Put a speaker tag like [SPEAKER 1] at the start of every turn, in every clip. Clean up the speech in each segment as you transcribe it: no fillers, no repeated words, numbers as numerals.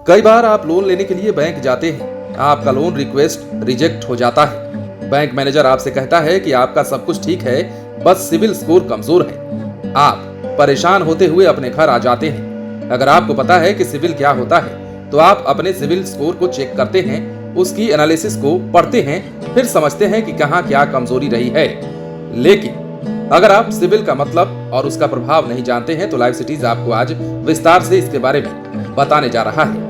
[SPEAKER 1] कई बार आप लोन लेने के लिए बैंक जाते हैं, आपका लोन रिक्वेस्ट रिजेक्ट हो जाता है। बैंक मैनेजर आपसे कहता है कि आपका सब कुछ ठीक है, बस सिविल स्कोर कमजोर है। आप परेशान होते हुए अपने घर आ जाते हैं। अगर आपको पता है कि सिविल क्या होता है, तो आप अपने सिविल स्कोर को चेक करते हैं, उसकी एनालिसिस को पढ़ते हैं, फिर समझते हैं कि कहां क्या कमजोरी रही है। लेकिन अगर आप सिविल का मतलब और उसका प्रभाव नहीं जानते हैं, तो लाइव सिटीज आपको आज विस्तार से इसके बारे में बताने जा रहा है।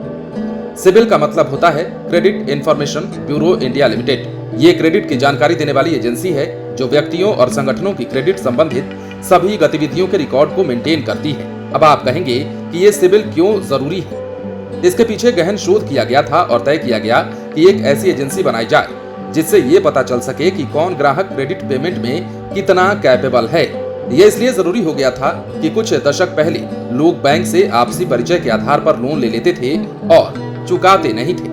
[SPEAKER 1] सिबिल का मतलब होता है credit information bureau India limited. ये क्रेडिट की जानकारी देने वाली एजेंसी है जो व्यक्तियों और संगठनों की क्रेडिट संबंधित सभी गतिविधियों के रिकॉर्ड को मेंटेन करती है। अब आप कहेंगे कि ये सिबिल क्यों जरूरी है? इसके पीछे गहन शोध किया गया था और तय किया गया कि एक ऐसी एजेंसी बनाई जाए जिससे ये पता चल सके कि कौन ग्राहक क्रेडिट पेमेंट में कितना कैपेबल है। ये इसलिए जरूरी हो गया था कि कुछ दशक पहले लोग बैंक से आपसी परिचय के आधार पर लोन ले लेते थे और चुकाते नहीं थे।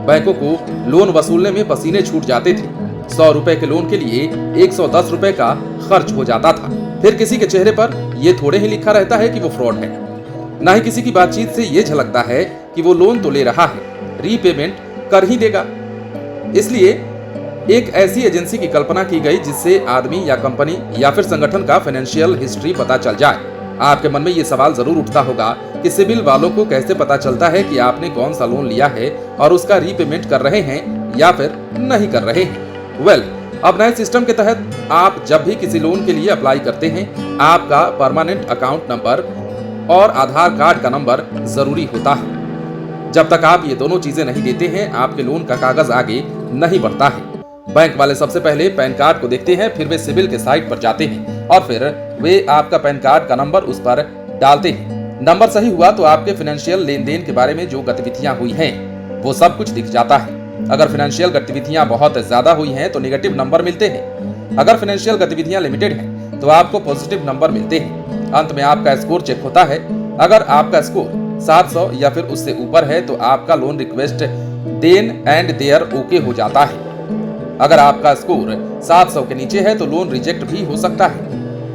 [SPEAKER 1] बैंकों को लोन वसूलने में पसीने छूट जाते थे। 100 रुपए के लोन के लिए 110 रुपए का खर्च हो जाता था। फिर किसी के चेहरे पर यह थोड़े ही लिखा रहता है कि वो फ्रॉड है। ना ही किसी की बातचीत से ये झलकता है कि वो लोन तो ले रहा है, रीपेमेंट कर ही देगा। इसलिए एक ऐसी एजेंसी की कल्पना की गई जिससे आदमी या कंपनी या फिर संगठन का फाइनेंशियल हिस्ट्री पता चल जाए। आपके मन में ये सवाल जरूर उठता होगा कि सिबिल वालों को कैसे पता चलता है कि आपने कौन सा लोन लिया है और उसका रीपेमेंट कर रहे हैं या फिर नहीं कर रहे हैं। अब नए सिस्टम के तहत आप जब भी किसी लोन के लिए अप्लाई करते हैं, आपका परमानेंट अकाउंट नंबर और आधार कार्ड का नंबर जरूरी होता है। जब तक आप ये दोनों चीजें नहीं देते हैं, आपके लोन का कागज आगे नहीं बढ़ता है। बैंक वाले सबसे पहले पैन कार्ड को देखते हैं, फिर वे सिबिल के साइट पर जाते हैं और फिर वे आपका पैन कार्ड का नंबर उस पर डालते हैं। नंबर सही हुआ तो आपके फाइनेंशियल लेन देन के बारे में जो गतिविधियां हुई हैं, वो सब कुछ दिख जाता है। अगर फाइनेंशियल गतिविधियां बहुत ज्यादा हुई हैं तो नेगेटिव नंबर मिलते हैं। अगर फाइनेंशियल गतिविधियां लिमिटेड हैं तो आपको पॉजिटिव नंबर मिलते हैं। अंत में आपका स्कोर चेक होता है। अगर आपका स्कोर 700 या फिर उससे ऊपर है तो आपका loan request then and there okay हो जाता है। अगर आपका स्कोर 700 के नीचे है तो लोन रिजेक्ट भी हो सकता है।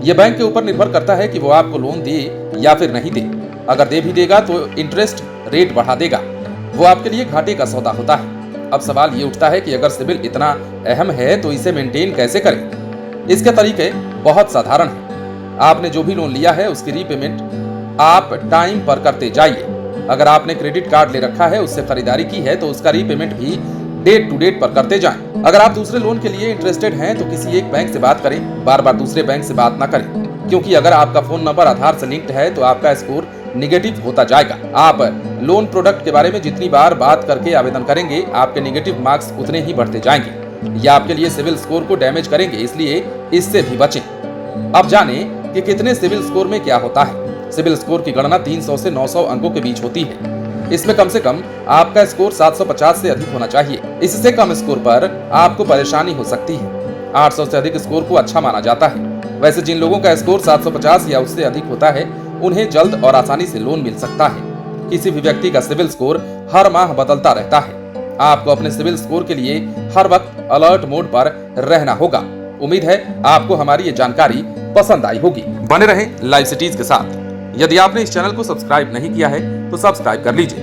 [SPEAKER 1] यह बैंक के ऊपर निर्भर करता है कि वो आपको लोन दे या फिर नहीं दे। अगर दे भी देगा तो इंटरेस्ट रेट बढ़ा देगा। वो आपके लिए घाटे का सौदा होता है। अब सवाल ये उठता है कि अगर सिबिल इतना अहम है तो इसे मेंटेन कैसे करें? इसके तरीके बहुत साधारण हैं। आपने जो भी लोन लिया है उसकी रीपेमेंट आप टाइम पर करते जाइए। अगर आपने क्रेडिट कार्ड ले रखा है, उससे खरीदारी की है, तो उसका रीपेमेंट भी डेट टू डेट पर करते जाएं। अगर आप दूसरे लोन के लिए इंटरेस्टेड हैं तो किसी एक बैंक से बात करें, बार बार दूसरे बैंक से बात ना करें, क्योंकि अगर आपका फोन नंबर आधार से लिंक्ड है तो आपका स्कोर निगेटिव होता जाएगा। आप लोन प्रोडक्ट के बारे में जितनी बार बात करके आवेदन करेंगे, आपके निगेटिव मार्क्स उतने ही बढ़ते जाएंगे। ये आपके लिए सिविल स्कोर को डैमेज करेंगे, इसलिए इससे भी बचें। अब जाने कि कितने सिविल स्कोर में क्या होता है। सिविल स्कोर की गणना 300 से 900 अंकों के बीच होती है। इसमें कम से कम आपका स्कोर 750 से अधिक होना चाहिए। इससे कम स्कोर पर आपको परेशानी हो सकती है। 800 से अधिक स्कोर को अच्छा माना जाता है। वैसे जिन लोगों का स्कोर 750 या उससे अधिक होता है, उन्हें जल्द और आसानी से लोन मिल सकता है। किसी भी व्यक्ति का सिविल स्कोर हर माह बदलता रहता है। आपको अपने सिविल स्कोर के लिए हर वक्त अलर्ट मोड पर रहना होगा। उम्मीद है आपको हमारी ये जानकारी पसंद आई होगी। बने रहें लाइव सिटीज के साथ। यदि आपने इस चैनल को सब्सक्राइब नहीं किया है तो सब्सक्राइब कर लीजिए।